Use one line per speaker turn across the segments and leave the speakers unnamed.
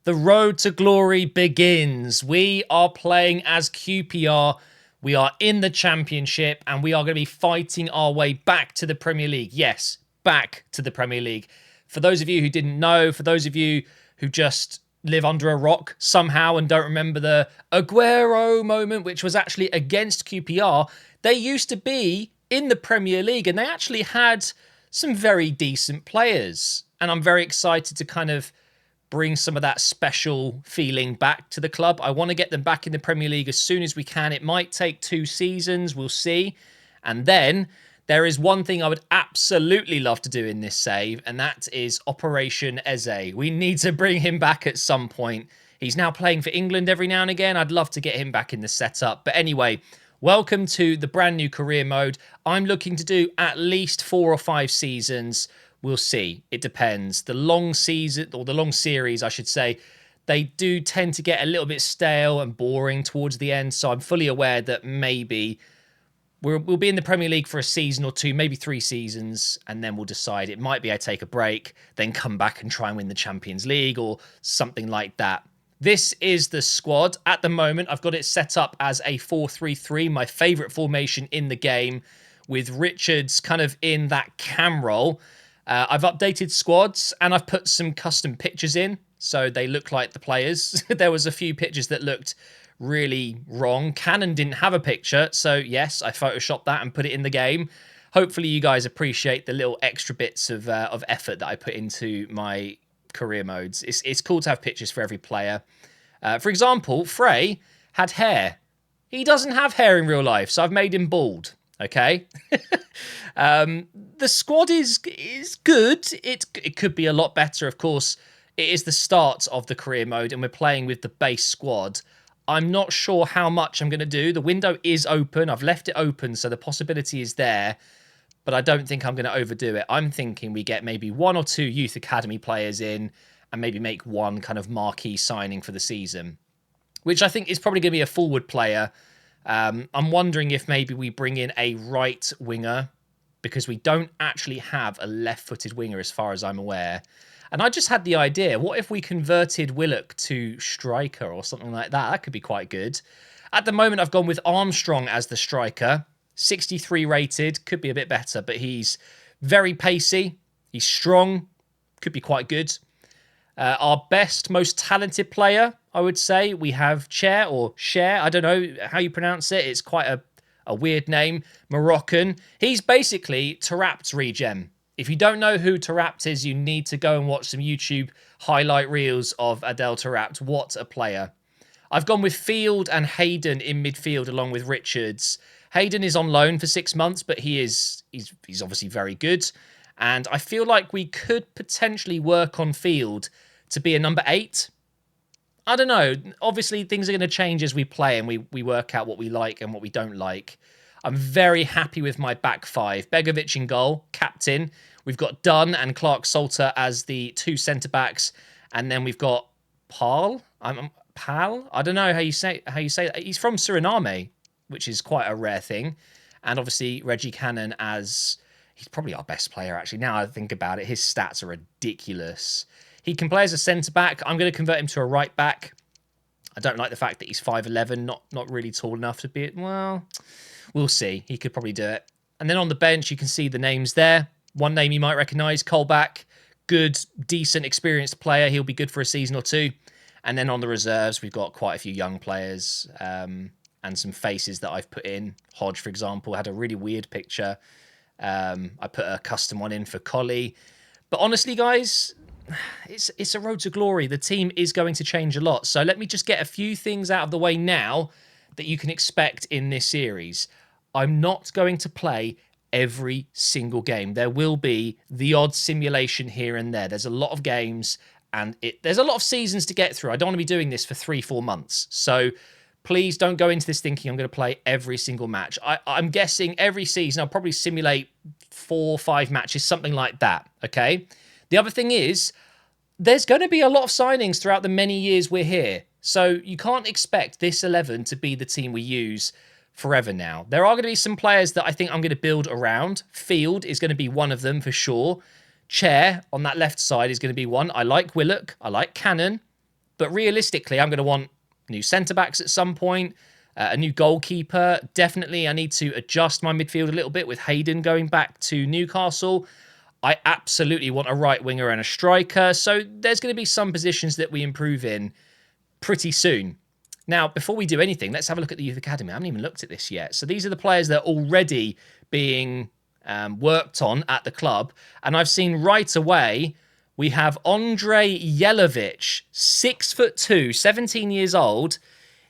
The road to glory begins. We are playing as QPR. We are in the Championship and we are going to be fighting our way back to the Premier League. Yes, back to the Premier League. For those of you who didn't know, for those of you who just live under a rock somehow and don't remember the Aguero moment, which was actually against QPR, they used to be in the Premier League and they actually had some very decent players. And I'm very excited to kind of bring some of that special feeling back to the club. I want to get them back in the Premier League as soon as we can. It might take 2 seasons, we'll see. And then there is one thing I would absolutely love to do in this save, and that is Operation Eze. We need to bring him back at some point. He's now playing for England every now and again. I'd love to get him back in the setup. But anyway, welcome to the brand new career mode. I'm looking to do at least 4 or 5 seasons. We'll see. It depends. The long season, or the long series, I should say, they do tend to get a little bit stale and boring towards the end. So I'm fully aware that maybe we'll be in the Premier League for a season or 2, maybe 3 seasons, and then we'll decide. It might be I take a break, then come back and try and win the Champions League or something like that. This is the squad. At the moment, I've got it set up as a 4-3-3, my favourite formation in the game, with Richards kind of in that cam role. I've updated squads and I've put some custom pictures in so they look like the players. There was a few pictures that looked really wrong. Canon didn't have a picture, so yes, I photoshopped that and put it in the game. Hopefully you guys appreciate the little extra bits of effort that I put into my career modes. It's cool to have pictures for every player. For example, Frey had hair. He doesn't have hair in real life, so I've made him bald. Okay. The squad is good. It could be a lot better. Of course, it is the start of the career mode and we're playing with the base squad. I'm not sure how much I'm going to do. The window is open. I've left it open, so the possibility is there, but I don't think I'm going to overdo it. I'm thinking we get maybe 1 or 2 youth academy players in and maybe make one kind of marquee signing for the season, which I think is probably going to be a forward player. I'm wondering if maybe we bring in a right winger because we don't actually have a left-footed winger as far as I'm aware. And I just had the idea, what if we converted Willock to striker or something like that? That could be quite good. At the moment, I've gone with Armstrong as the striker. 63 rated, could be a bit better, but he's very pacey. He's strong, could be quite good. Our best, most talented player, I would say, we have Chair or Cher. I don't know how you pronounce it. It's quite a weird name. Moroccan. He's basically Tarapt's regen. If you don't know who Tarapt is, you need to go and watch some YouTube highlight reels of Adel Tarapt. What a player. I've gone with Field and Hayden in midfield along with Richards. Hayden is on loan for 6 months, but he's obviously very good. And I feel like we could potentially work on Field to be a number 8. I don't know. Obviously, things are going to change as we play and we work out what we like and what we don't like. I'm very happy with my back 5. Begovic in goal, captain. We've got Dunn and Clark Salter as the 2 centre-backs. And then we've got Pal? Pal? I don't know how you say that. He's from Suriname, which is quite a rare thing. And obviously, Reggie Cannon as... He's probably our best player, actually. Now I think about it, his stats are ridiculous. He can play as a centre-back. I'm going to convert him to a right-back. I don't like the fact that he's 5'11", not really tall enough to be it. Well, we'll see. He could probably do it. And then on the bench, you can see the names there. One name you might recognise, Colback. Good, decent, experienced player. He'll be good for a season or 2. And then on the reserves, we've got quite a few young players and some faces that I've put in. Hodge, for example, had a really weird picture. I put a custom one in for Collie. But honestly, guys, it's a road to glory. The team is going to change a lot. So let me just get a few things out of the way now that you can expect in this series. I'm not going to play every single game. There will be the odd simulation here and there. There's a lot of games and there's a lot of seasons to get through. I don't want to be doing this for 3-4 months. So please don't go into this thinking I'm going to play every single match. I'm guessing every season I'll probably simulate 4 or 5 matches, something like that, okay? The other thing is, there's going to be a lot of signings throughout the many years we're here. So you can't expect this 11 to be the team we use forever now. There are going to be some players that I think I'm going to build around. Field is going to be one of them for sure. Chair on that left side is going to be one. I like Willock. I like Cannon. But realistically, I'm going to want new centre-backs at some point, a new goalkeeper. Definitely, I need to adjust my midfield a little bit with Hayden going back to Newcastle. I absolutely want a right winger and a striker. So there's going to be some positions that we improve in pretty soon. Now, before we do anything, let's have a look at the Youth Academy. I haven't even looked at this yet. So these are the players that are already being worked on at the club. And I've seen right away, we have Andre Jelovic, 6'2", 17 years old.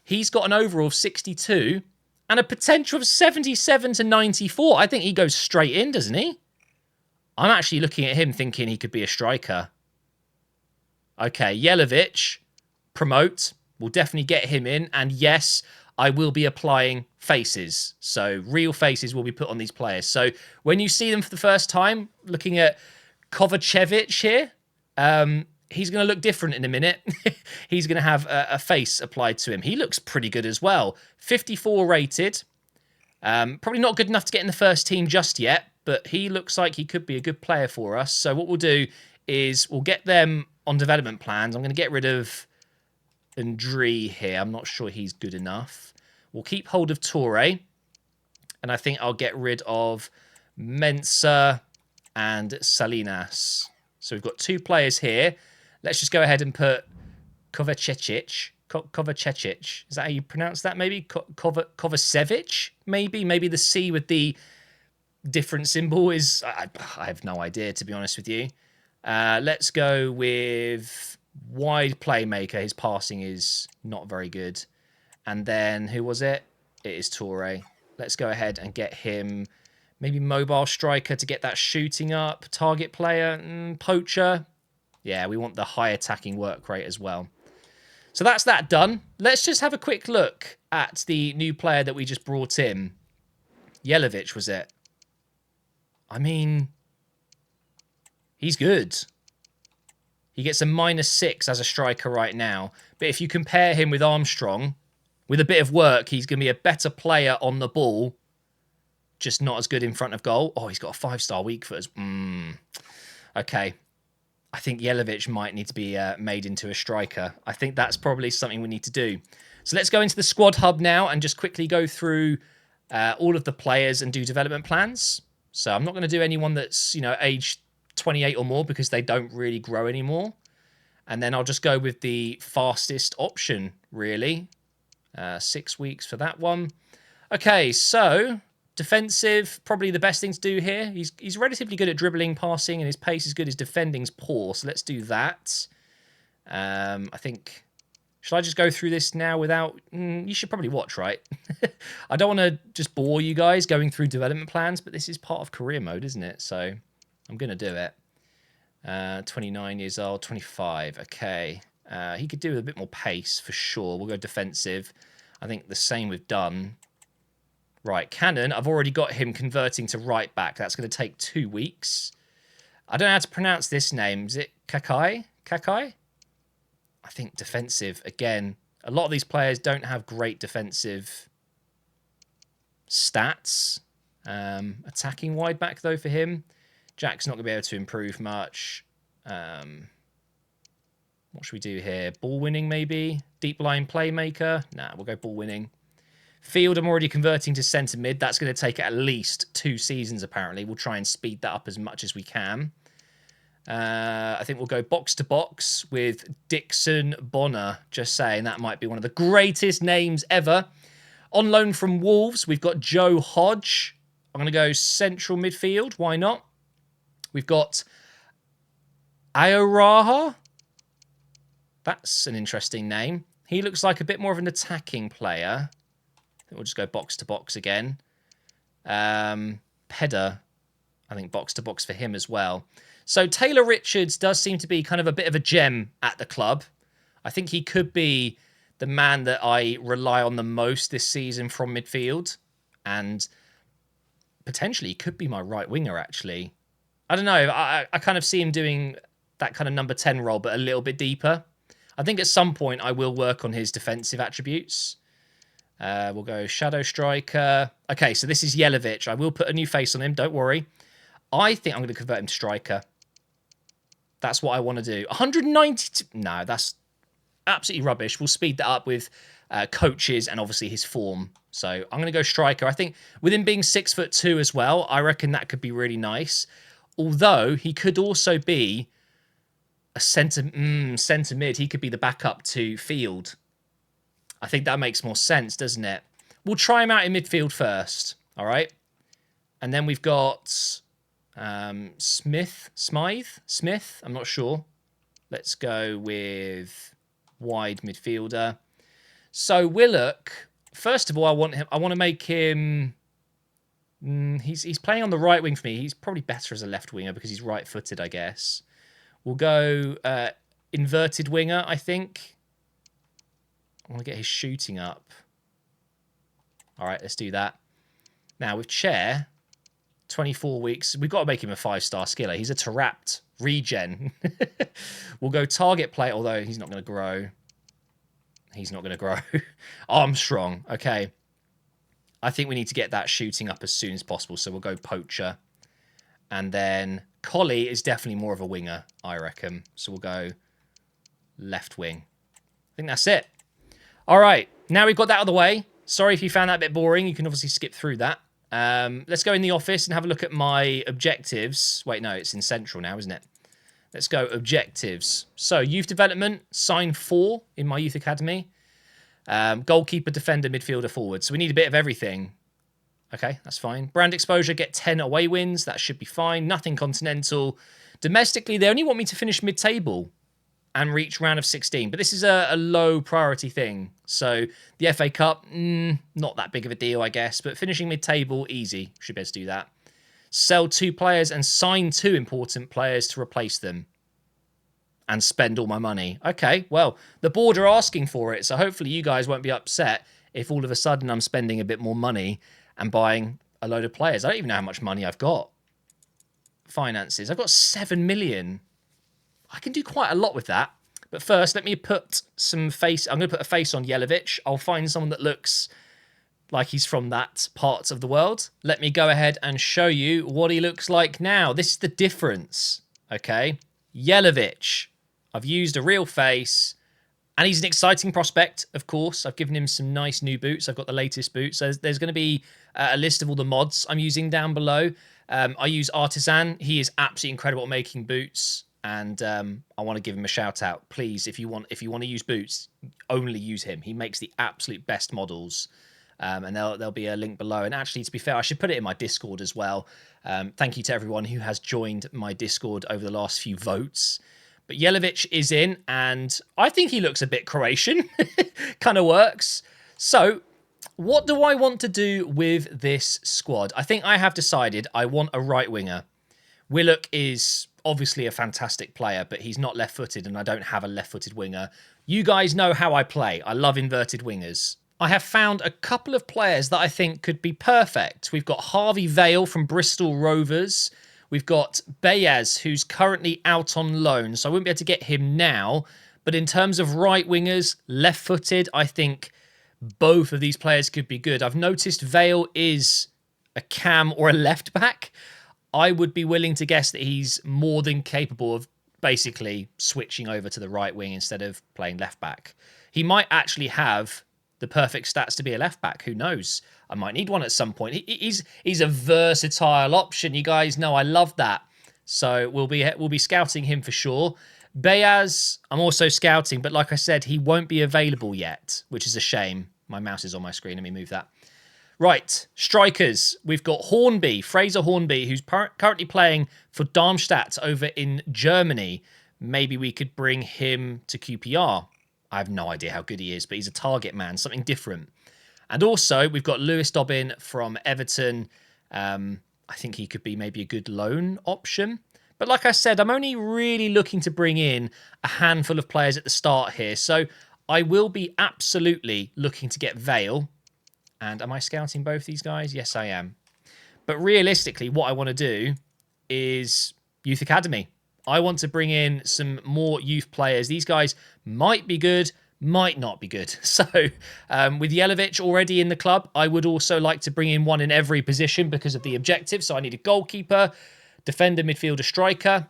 He's got an overall of 62 and a potential of 77 to 94. I think he goes straight in, doesn't he? I'm actually looking at him thinking he could be a striker. Okay, Jelovic, promote. We'll definitely get him in. And yes, I will be applying faces. So real faces will be put on these players. So when you see them for the first time, looking at Kovacevic here, he's going to look different in a minute. He's going to have a face applied to him. He looks pretty good as well. 54 rated. Probably not good enough to get in the first team just yet, but he looks like he could be a good player for us. So what we'll do is we'll get them on development plans. I'm going to get rid of Ndri here. I'm not sure he's good enough. We'll keep hold of Toure. And I think I'll get rid of Mensah and Salinas. So we've got two players here. Let's just go ahead and put Kovacevic. Kovacevic. Is that how you pronounce that, maybe? Kovacevic, maybe? Maybe the C with the different symbol is... I have no idea, to be honest with you. Let's go with wide playmaker. His passing is not very good. And then, who was it? It is Toure. Let's go ahead and get him... Maybe mobile striker to get that shooting up. Target player, poacher. Yeah, we want the high attacking work rate as well. So that's that done. Let's just have a quick look at the new player that we just brought in. Jelovic, was it? I mean, he's good. He gets a -6 as a striker right now. But if you compare him with Armstrong, with a bit of work, he's going to be a better player on the ball. Just not as good in front of goal. Oh, he's got a 5-star weak foot. Okay. I think Jelovic might need to be made into a striker. I think that's probably something we need to do. So let's go into the squad hub now and just quickly go through all of the players and do development plans. So I'm not going to do anyone that's, age 28 or more because they don't really grow anymore. And then I'll just go with the fastest option, really. 6 weeks for that one. Okay, so... defensive, probably the best thing to do here. He's relatively good at dribbling, passing, and his pace is good. His defending's poor, so let's do that. I think... Should I just go through this now without... you should probably watch, right? I don't want to just bore you guys going through development plans, but this is part of career mode, isn't it? So I'm going to do it. 29 years old, 25. Okay. He could do with a bit more pace, for sure. We'll go defensive. I think the same with Dunn. Right, Cannon, I've already got him converting to right back. That's going to take 2 weeks. I don't know how to pronounce this name. Is it Kakai? Kakai? I think defensive, again. A lot of these players don't have great defensive stats. Attacking wide back, though, for him. Jack's not going to be able to improve much. What should we do here? Ball winning, maybe? Deep line playmaker? Nah, we'll go ball winning. Field, I'm already converting to centre mid. That's going to take at least 2 seasons, apparently. We'll try and speed that up as much as we can. I think we'll go box to box with Dixon Bonner. Just saying, that might be one of the greatest names ever. On loan from Wolves, we've got Joe Hodge. I'm going to go central midfield. Why not? We've got Ioraha. That's an interesting name. He looks like a bit more of an attacking player. We'll just go box to box again. Pedder, I think box to box for him as well. So Taylor Richards does seem to be kind of a bit of a gem at the club. I think he could be the man that I rely on the most this season from midfield. And potentially could be my right winger, actually. I don't know. I kind of see him doing that kind of number 10 role, but a little bit deeper. I think at some point I will work on his defensive attributes. We'll go Shadow Striker. Okay, so this is Jelovic. I will put a new face on him, don't worry. I think I'm going to convert him to Striker. That's what I want to do. 192... No, that's absolutely rubbish. We'll speed that up with coaches and obviously his form. So I'm going to go striker. I think with him being 6'2" as well, I reckon that could be really nice. Although he could also be a centre mid. He could be the backup to Field. I think that makes more sense, doesn't it? We'll try him out in midfield first. All right. And then we've got Smith. I'm not sure. Let's go with wide midfielder. So Willock, first of all, I want to make him. He's playing on the right wing for me. He's probably better as a left winger because he's right-footed, I guess. We'll go inverted winger, I think. I want to get his shooting up. All right, let's do that. Now with Chair, 24 weeks. We've got to make him a 5-star skiller. He's a Tarapt regen. We'll go target play, although he's not going to grow. He's not going to grow. Armstrong. Okay. I think we need to get that shooting up as soon as possible. So we'll go poacher. And then Collie is definitely more of a winger, I reckon. So we'll go left wing. I think that's it. All right. Now we've got that out of the way. Sorry if you found that a bit boring. You can obviously skip through that. Let's go in the office and have a look at my objectives. Wait, no, it's in central now, isn't it? Let's go objectives. So youth development, sign 4 in my youth academy. Goalkeeper, defender, midfielder, forward. So we need a bit of everything. Okay, that's fine. Brand exposure, get 10 away wins. That should be fine. Nothing continental. Domestically, they only want me to finish mid-table and reach round of 16. But this is a low priority thing. So the FA Cup, not that big of a deal, I guess. But finishing mid-table, easy. Should be able to do that. Sell 2 players and sign 2 important players to replace them. And spend all my money. Okay, well, the board are asking for it. So hopefully you guys won't be upset if all of a sudden I'm spending a bit more money and buying a load of players. I don't even know how much money I've got. Finances. I've got 7 million. I can do quite a lot with that. But first, let me put some face. I'm going to put a face on Jelavic. I'll find someone that looks like he's from that part of the world. Let me go ahead and show you what he looks like now. This is the difference. Okay. Jelavic. I've used a real face. And he's an exciting prospect, of course. I've given him some nice new boots. I've got the latest boots. So there's going to be a list of all the mods I'm using down below. I use Artisan. He is absolutely incredible at making boots. And I want to give him a shout out. Please, if you want to use boots, only use him. He makes the absolute best models. And there'll be a link below. And actually, to be fair, I should put it in my Discord as well. Thank you to everyone who has joined my Discord over the last few votes. But Jelavic is in, and I think he looks a bit Croatian. Kind of works. So, what do I want to do with this squad? I think I have decided I want a right winger. Willock is obviously a fantastic player, but he's not left-footed, and I don't have a left-footed winger. You guys know how I play. I love inverted wingers. I have found a couple of players that I think could be perfect. We've got Harvey Vale from Bristol Rovers. We've got Bayaz, who's currently out on loan, so I wouldn't be able to get him now. But in terms of right wingers, left-footed, I think both of these players could be good. I've noticed Vale is a cam or a left-back. I would be willing to guess that he's more than capable of basically switching over to the right wing instead of playing left-back. He might actually have the perfect stats to be a left-back. Who knows? I might need one at some point. He's a versatile option. You guys know I love that. So we'll be scouting him for sure. Bayaz, I'm also scouting, but like I said, he won't be available yet, which is a shame. My mouse is on my screen. Let me move that. Right, strikers. We've got Hornby, Fraser Hornby, who's currently playing for Darmstadt over in Germany. Maybe we could bring him to QPR. I have no idea how good he is, but he's a target man, something different. And also, we've got Lewis Dobbin from Everton. I think he could be maybe a good loan option. But like I said, I'm only really looking to bring in a handful of players at the start here. So I will be absolutely looking to get Vale. And am I scouting both these guys? Yes, I am. But realistically, what I want to do is Youth Academy. I want to bring in some more youth players. These guys might be good, might not be good. So with Jelavic already in the club, I would also like to bring in one in every position because of the objective. So I need a goalkeeper, defender, midfielder, striker.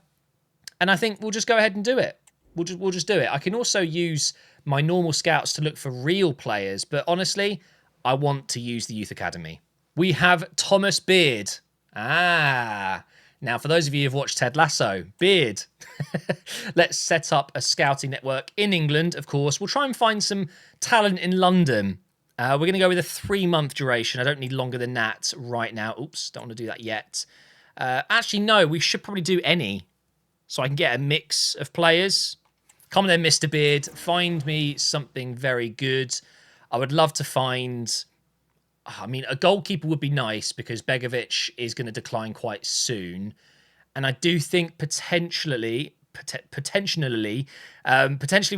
And I think we'll just go ahead and do it. We'll just do it. I can also use my normal scouts to look for real players, but honestly, I want to use the Youth Academy. We have Thomas Beard. Now for those of you who've watched Ted Lasso, Beard. Let's set up a scouting network in England, of course. We'll try and find some talent in London. We're going to go with a 3-month duration. I don't need longer than that right now. Oops, don't want to do that yet. Actually, no, we should probably do any. So I can get a mix of players. Come on then, Mr. Beard. Find me something very good. I would love to find... I mean, a goalkeeper would be nice because Begovic is going to decline quite soon. And I do think potentially we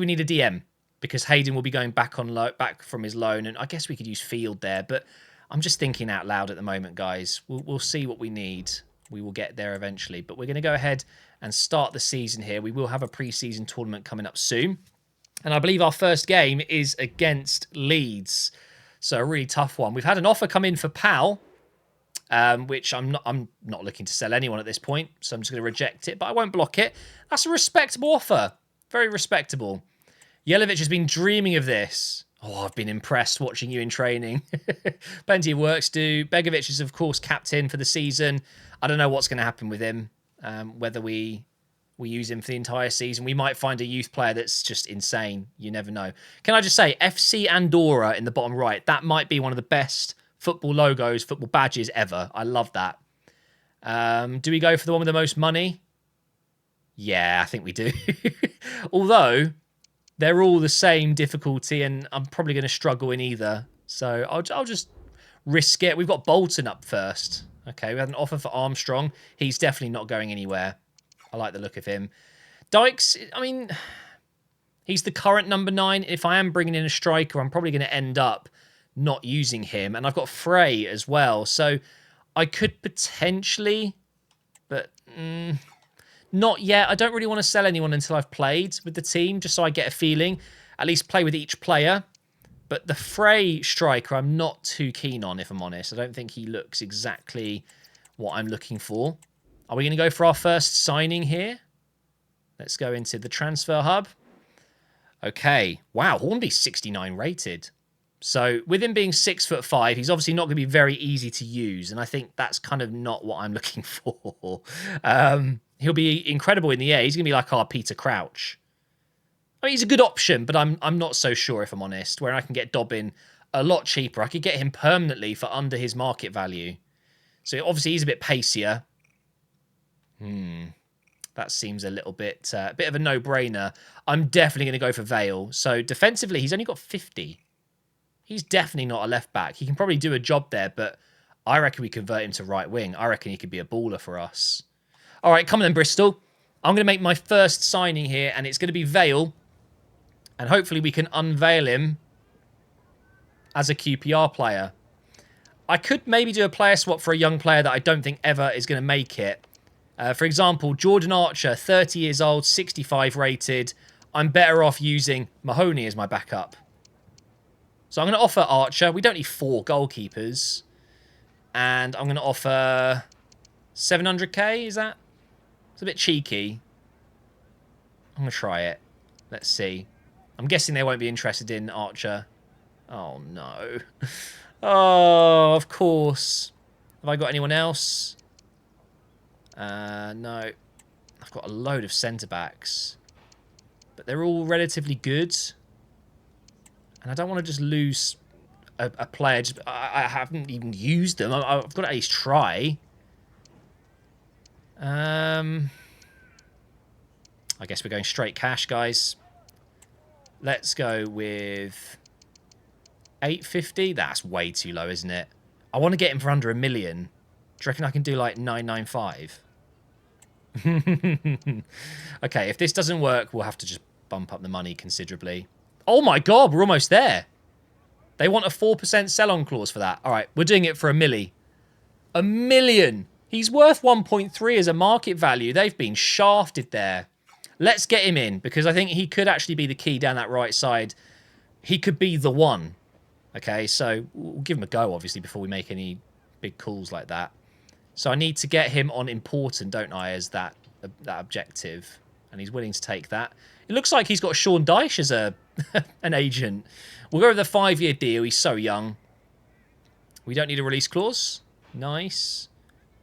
need a DM because Hayden will be going back on back from his loan. And I guess we could use Field there. But I'm just thinking out loud at the moment, guys. We'll see what we need. We will get there eventually. But we're going to go ahead and start the season here. We will have a pre-season tournament coming up soon. And I believe our first game is against Leeds. So a really tough one. We've had an offer come in for Pal, which I'm not looking to sell anyone at this point. So I'm just going to reject it, but I won't block it. That's a respectable offer. Very respectable. Jelavic has been dreaming of this. Oh, I've been impressed watching you in training. Plenty of work to do. Begovic is, of course, captain for the season. I don't know what's going to happen with him. Whether we use him for the entire season. We might find a youth player that's just insane. You never know. Can I just say, FC Andorra in the bottom right, that might be one of the best football logos, football badges ever. I love that. Do we go for the one with the most money? Yeah, I think we do. Although, they're all the same difficulty, and I'm probably going to struggle in either. So I'll just risk it. We've got Bolton up first. Okay, we had an offer for Armstrong. He's definitely not going anywhere. I like the look of him. Dykes, I mean, he's the current number 9. If I am bringing in a striker, I'm probably going to end up not using him. And I've got Frey as well. So I could potentially, but not yet. I don't really want to sell anyone until I've played with the team, just so I get a feeling. At least play with each player. But the Frey striker, I'm not too keen on, if I'm honest. I don't think he looks exactly what I'm looking for. Are we going to go for our first signing here? Let's go into the transfer hub. Okay. Wow, Hornby's 69 rated. So with him being 6'5", he's obviously not going to be very easy to use. And I think that's kind of not what I'm looking for. He'll be incredible in the air. He's going to be like our Peter Crouch. I mean, he's a good option, but I'm not so sure, if I'm honest, where I can get Dobbin a lot cheaper. I could get him permanently for under his market value. So obviously he's a bit pacier. That seems a little bit, a bit of a no-brainer. I'm definitely going to go for Vale. So defensively, he's only got 50. He's definitely not a left-back. He can probably do a job there, but I reckon we convert him to right wing. I reckon he could be a baller for us. All right, come on then, Bristol. I'm going to make my first signing here, and it's going to be Vale. And hopefully we can unveil him as a QPR player. I could maybe do a player swap for a young player that I don't think ever is going to make it. For example, Jordan Archer, 30 years old, 65 rated. I'm better off using Mahoney as my backup. So I'm going to offer Archer. We don't need 4 goalkeepers. And I'm going to offer 700k, is that? It's a bit cheeky. I'm going to try it. Let's see. I'm guessing they won't be interested in Archer. Oh, no. Oh, of course. Have I got anyone else? No. I've got a load of centre-backs. But they're all relatively good. And I don't want to just lose a player. I haven't even used them. I've got to at least try. I guess we're going straight cash, guys. Let's go with 850. That's way too low, isn't it? I want to get him for under $1 million. Do you reckon I can do like 995? Okay, if this doesn't work, we'll have to just bump up the money considerably. Oh my god, we're almost there. They want a 4% sell-on clause for that. All right, we're doing it for $1 million. $1 million. He's worth 1.3 as a market value. They've been shafted there. Let's get him in because I think he could actually be the key down that right side. He could be the one. Okay, so we'll give him a go, obviously, before we make any big calls like that. So I need to get him on important, don't I, as that objective. And he's willing to take that. It looks like he's got Sean Dyche as a an agent. We'll go with a 5-year deal. He's so young. We don't need a release clause. Nice.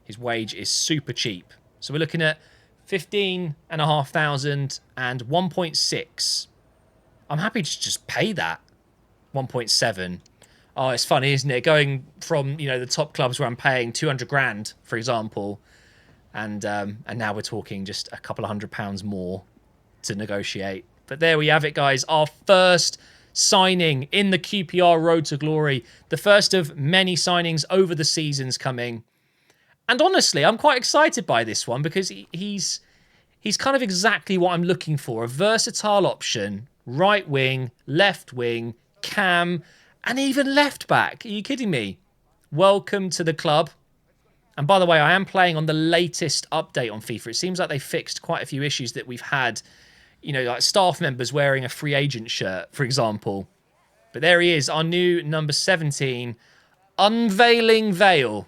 His wage is super cheap. So we're looking at 15,500 and 1.6. I'm happy to just pay that. 1.7. Oh, it's funny, isn't it? Going from, the top clubs where I'm paying 200 grand, for example, and now we're talking just a couple of £100 more to negotiate. But there we have it, guys. Our first signing in the QPR Road to Glory. The first of many signings over the seasons coming. And honestly, I'm quite excited by this one because he's kind of exactly what I'm looking for. A versatile option, right wing, left wing, cam, and even left back. Are you kidding me? Welcome to the club. And by the way, I am playing on the latest update on FIFA. It seems like they fixed quite a few issues that we've had. Like staff members wearing a free agent shirt, for example. But there he is, our new number 17, unveiling Vale.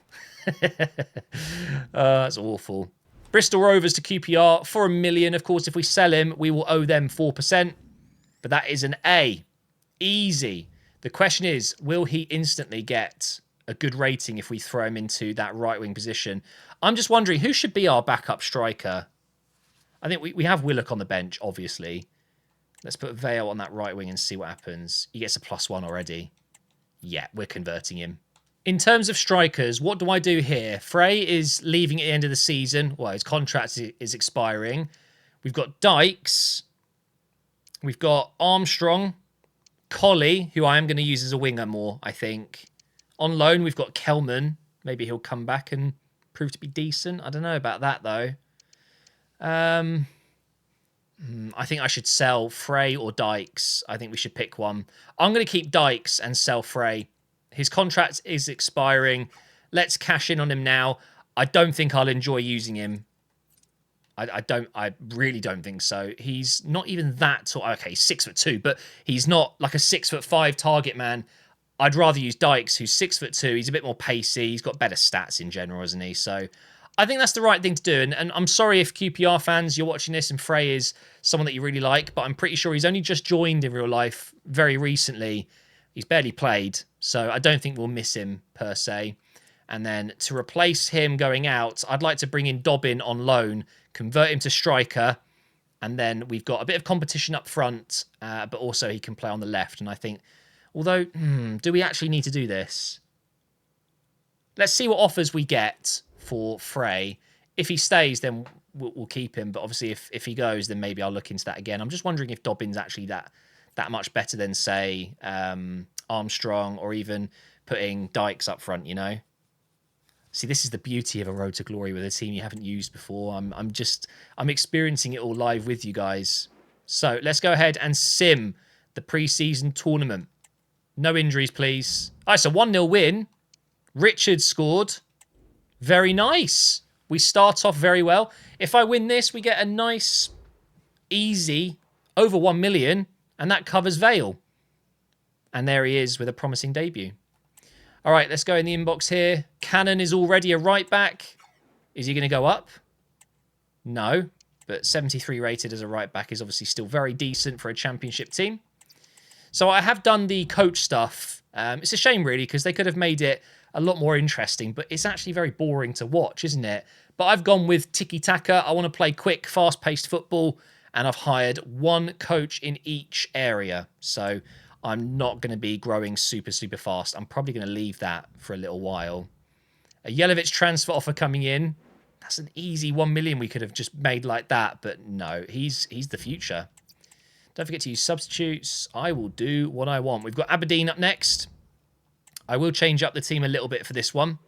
That's awful. Bristol Rovers to QPR for £1 million. Of course, if we sell him, we will owe them 4%. But that is an A. Easy. The question is, will he instantly get a good rating if we throw him into that right-wing position? I'm just wondering, who should be our backup striker? I think we have Willock on the bench, obviously. Let's put Vale on that right wing and see what happens. He gets a +1 already. Yeah, we're converting him. In terms of strikers, what do I do here? Frey is leaving at the end of the season. Well, his contract is expiring. We've got Dykes. We've got Armstrong. Colley, who I am going to use as a winger more, I think. On loan, we've got Kelman. Maybe he'll come back and prove to be decent. I don't know about that, though. I think I should sell Frey or Dykes. I think we should pick one. I'm going to keep Dykes and sell Frey. His contract is expiring. Let's cash in on him now. I don't think I'll enjoy using him. I really don't think so. He's not even that tall. Okay, he's 6'2", but he's not like a 6'5" target man. I'd rather use Dykes, who's 6'2". He's a bit more pacey. He's got better stats in general, isn't he? So I think that's the right thing to do. And I'm sorry if QPR fans, you're watching this and Frey is someone that you really like, but I'm pretty sure he's only just joined in real life very recently. He's barely played, so I don't think we'll miss him per se. And then to replace him going out, I'd like to bring in Dobbin on loan, convert him to striker, and then we've got a bit of competition up front, but also he can play on the left. And I think, although, do we actually need to do this? Let's see what offers we get for Frey. If he stays, then we'll keep him. But obviously, if he goes, then maybe I'll look into that again. I'm just wondering if Dobbin's actually that much better than, say, Armstrong or even putting Dykes up front, See, this is the beauty of a Road to Glory with a team you haven't used before. I'm experiencing it all live with you guys. So let's go ahead and sim the pre-season tournament. No injuries, please. All right, so 1-0 win. Richard scored. Very nice. We start off very well. If I win this, we get a nice, easy, over 1 million, and that covers Vale. And there he is with a promising debut. All right, let's go in the inbox here. Cannon is already a right back. Is he going to go up? No, but 73 rated as a right back is obviously still very decent for a championship team. So I have done the coach stuff. It's a shame, really, because they could have made it a lot more interesting, but it's actually very boring to watch, isn't it? But I've gone with tiki-taka. I want to play quick, fast-paced football, and I've hired one coach in each area. So I'm not going to be growing super, super fast. I'm probably going to leave that for a little while. A Jelavic transfer offer coming in. That's an easy 1 million we could have just made like that, but no, he's the future. Don't forget to use substitutes. I will do what I want. We've got Aberdeen up next. I will change up the team a little bit for this one.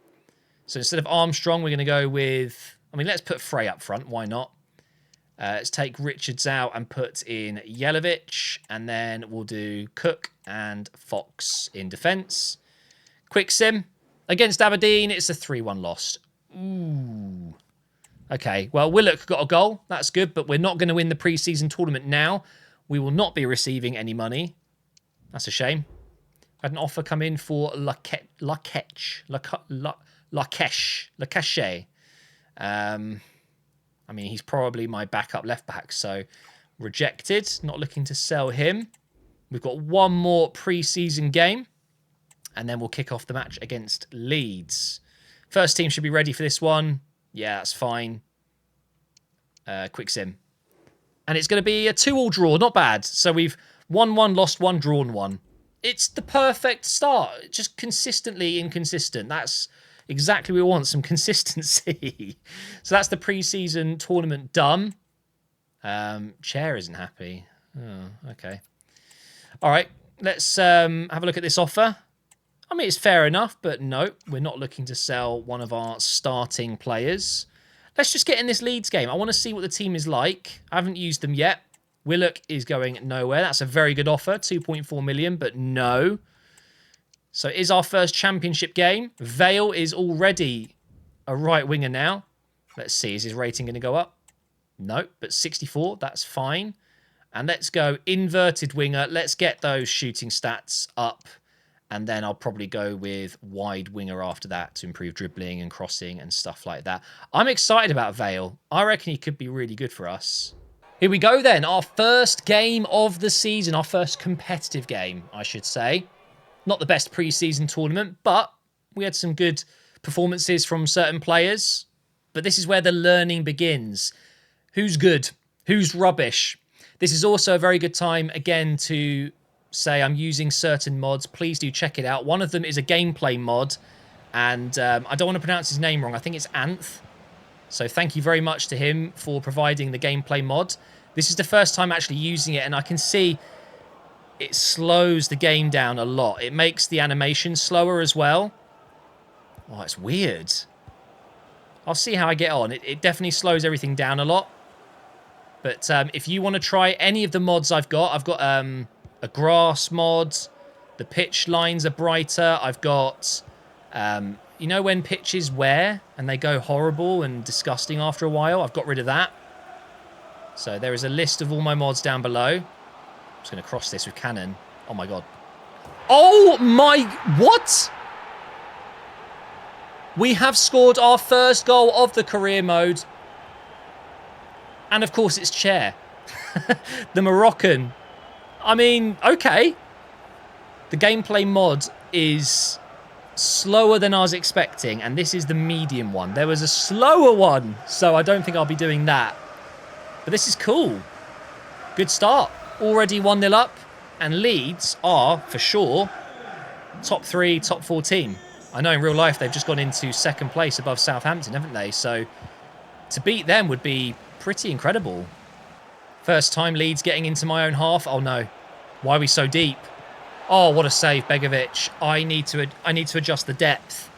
So instead of Armstrong, we're going to go with... let's put Frey up front. Why not? Let's take Richards out and put in Jelavic. And then we'll do Cook and Fox in defence. Quick sim. Against Aberdeen, it's a 3-1 loss. Ooh. Okay, well, Willock got a goal. That's good, but we're not going to win the pre-season tournament now. We will not be receiving any money. That's a shame. I had an offer come in for Lakesh. He's probably my backup left back, so rejected. Not looking to sell him. We've got one more pre-season game, and then we'll kick off the match against Leeds. First team should be ready for this one. Yeah, that's fine. Quick sim. And it's going to be a 2-2 draw. Not bad. So we've won 1, lost 1, drawn 1. It's the perfect start. Just consistently inconsistent. That's exactly what we want. Some consistency. So that's the pre-season tournament done. Chair isn't happy. Oh, okay. All right. Let's have a look at this offer. I mean, it's fair enough, but no, we're not looking to sell one of our starting players. Let's just get in this Leeds game. I want to see what the team is like. I haven't used them yet. Willock is going nowhere. That's a very good offer, 2.4 million, but no. So it is our first championship game. Vale is already a right winger now. Let's see, is his rating going to go up? No, but 64, that's fine. And let's go inverted winger. Let's get those shooting stats up. And then I'll probably go with wide winger after that to improve dribbling and crossing and stuff like that. I'm excited about Vale. I reckon he could be really good for us. Here we go then. Our first game of the season. Our first competitive game, I should say. Not the best pre-season tournament, but we had some good performances from certain players. But this is where the learning begins. Who's good? Who's rubbish? This is also a very good time, again, to say I'm using certain mods. Please do check it out. One of them is a gameplay mod, and I don't want to pronounce his name wrong. I think it's Anth. So thank you very much to him for providing the gameplay mod. This is the first time actually using it, and I can see it slows the game down a lot. It makes the animation slower as well. Oh, it's weird. I'll see how I get on. It definitely slows everything down a lot. But if you want to try any of the mods I've got a grass mod. The pitch lines are brighter. I've got, you know when pitches wear and they go horrible and disgusting after a while? I've got rid of that. So there is a list of all my mods down below. I'm just going to cross this with cannon. Oh my god. Oh my... What? We have scored our first goal of the career mode. And of course it's Chair. The Moroccan. I mean, okay. The gameplay mod is slower than I was expecting, and this is the medium one. There was a slower one, so I don't think I'll be doing that. But this is cool. Good start. Already 1-0 up, and Leeds are, for sure, top 3, top 4 team. I know in real life they've just gone into second place above Southampton, haven't they? So to beat them would be pretty incredible. First time Leeds getting into my own half. Oh no. Why are we so deep? Oh, what a save, Begovic. I need to adjust the depth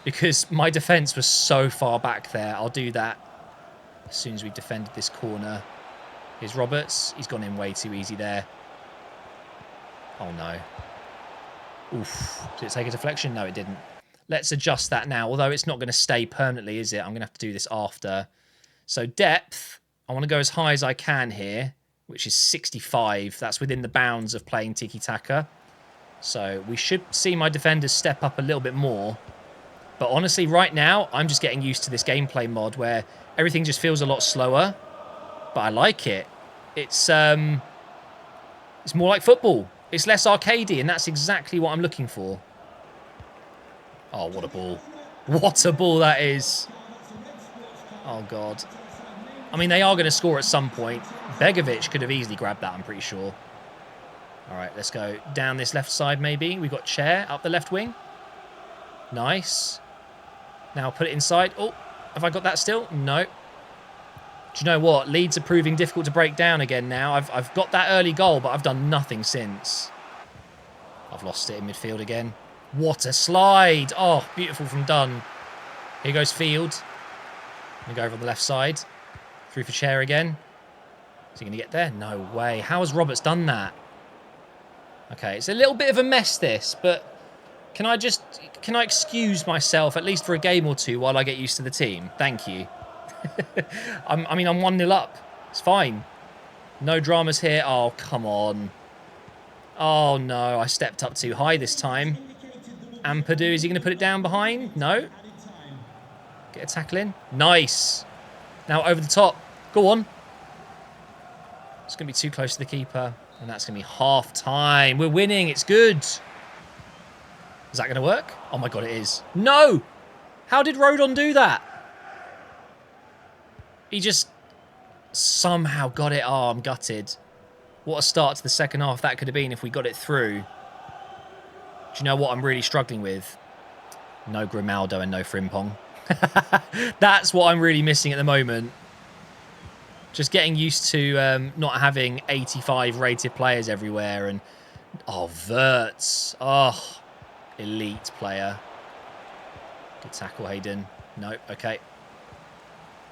because my defence was so far back there. I'll do that as soon as we've defended this corner. Here's Roberts. He's gone in way too easy there. Oh no. Oof. Did it take a deflection? No, it didn't. Let's adjust that now. Although it's not going to stay permanently, is it? I'm going to have to do this after. So depth. I want to go as high as I can here, which is 65. That's within the bounds of playing tiki-taka. So we should see my defenders step up a little bit more. But honestly, right now, I'm just getting used to this gameplay mod where everything just feels a lot slower. But I like it. It's more like football. It's less arcadey, and that's exactly what I'm looking for. Oh, what a ball. What a ball that is. Oh, God. I mean, they are going to score at some point. Begovic could have easily grabbed that, I'm pretty sure. All right, let's go down this left side, maybe. We've got Chair up the left wing. Nice. Now put it inside. Oh, have I got that still? No. Do you know what? Leeds are proving difficult to break down again now. I've got that early goal, but I've done nothing since. I've lost it in midfield again. What a slide. Oh, beautiful from Dunn. Here goes Field. I'm going to go over on the left side. Through for Chair again. Is he going to get there? No way. How has Roberts done that? Okay, it's a little bit of a mess, this, but can I excuse myself at least for a game or two while I get used to the team? Thank you. I'm 1-0 up. It's fine. No dramas here. Oh, come on. Oh, no. I stepped up too high this time. Ampadu, is he going to put it down behind? No. Get a tackle in. Nice. Now over the top. Go on. It's going to be too close to the keeper. And that's going to be half time. We're winning. It's good. Is that going to work? Oh my God, it is. No! How did Rodon do that? He just somehow got it. Oh, I'm gutted. What a start to the second half that could have been if we got it through. Do you know what I'm really struggling with? No Grimaldo and no Frimpong. That's what I'm really missing at the moment. Just getting used to not having 85 rated players everywhere. And oh, Wirtz. Oh, elite player. Good tackle, Hayden. Nope, okay.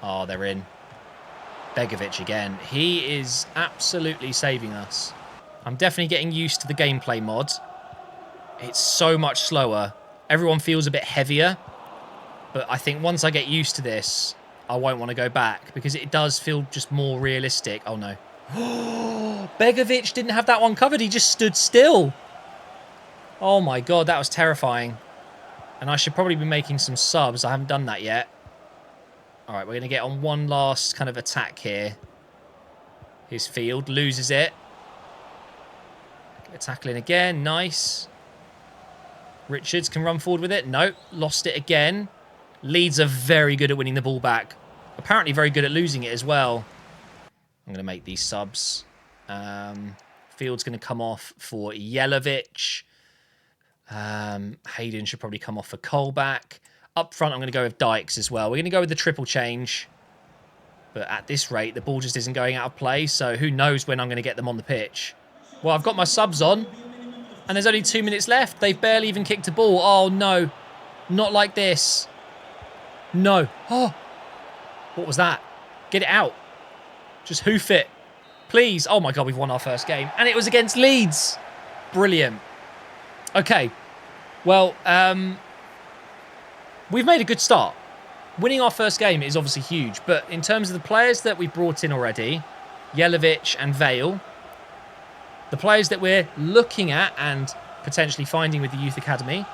Oh, they're in. Begovic again. He is absolutely saving us. I'm definitely getting used to the gameplay mod. It's so much slower. Everyone feels a bit heavier. But I think once I get used to this, I won't want to go back because it does feel just more realistic. Oh, no. Begovic didn't have that one covered. He just stood still. Oh, my God. That was terrifying. And I should probably be making some subs. I haven't done that yet. All right, we're going to get on one last kind of attack here. His field loses it. Get a tackle in again. Nice. Richards can run forward with it. Nope. Lost it again. Leeds are very good at winning the ball back. Apparently very good at losing it as well. I'm going to make these subs. Field's going to come off for Jelavic. Hayden should probably come off for Colback. Up front, I'm going to go with Dykes as well. We're going to go with the triple change. But at this rate, the ball just isn't going out of play. So who knows when I'm going to get them on the pitch. Well, I've got my subs on. And there's only 2 minutes left. They've barely even kicked a ball. Oh, no. Not like this. No. Oh. What was that? Get it out. Just hoof it. Please. Oh, my God. We've won our first game. And it was against Leeds. Brilliant. Okay. Well, we've made a good start. Winning our first game is obviously huge. But in terms of the players that we've brought in already, Jelavic and Vale, the players that we're looking at and potentially finding with the Youth Academy,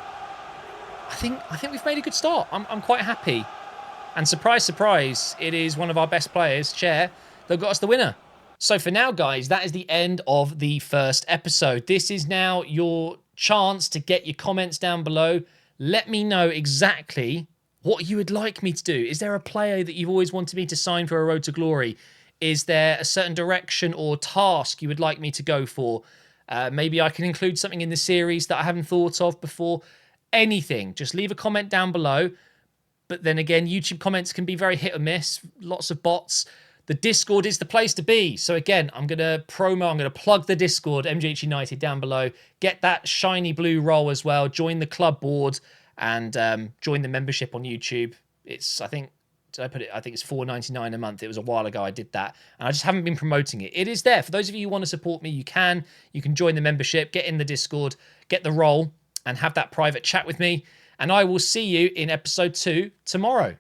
I think we've made a good start. I'm quite happy. And surprise, surprise, it is one of our best players, Chair, that got us the winner. So for now, guys, that is the end of the first episode. This is now your chance to get your comments down below. Let me know exactly what you would like me to do. Is there a player that you've always wanted me to sign for a Road to Glory? Is there a certain direction or task you would like me to go for? Maybe I can include something in the series that I haven't thought of before. Anything. Just leave a comment down below. But then again, YouTube comments can be very hit or miss. Lots of bots. The Discord is the place to be. So again, I'm going to plug the Discord, MGH United, down below. Get that shiny blue roll as well. Join the club board and join the membership on YouTube. It's, I think it's $4.99 a month. It was a while ago I did that. And I just haven't been promoting it. It is there. For those of you who want to support me, you can. You can join the membership, get in the Discord, get the roll, and have that private chat with me. And I will see you in episode 2 tomorrow.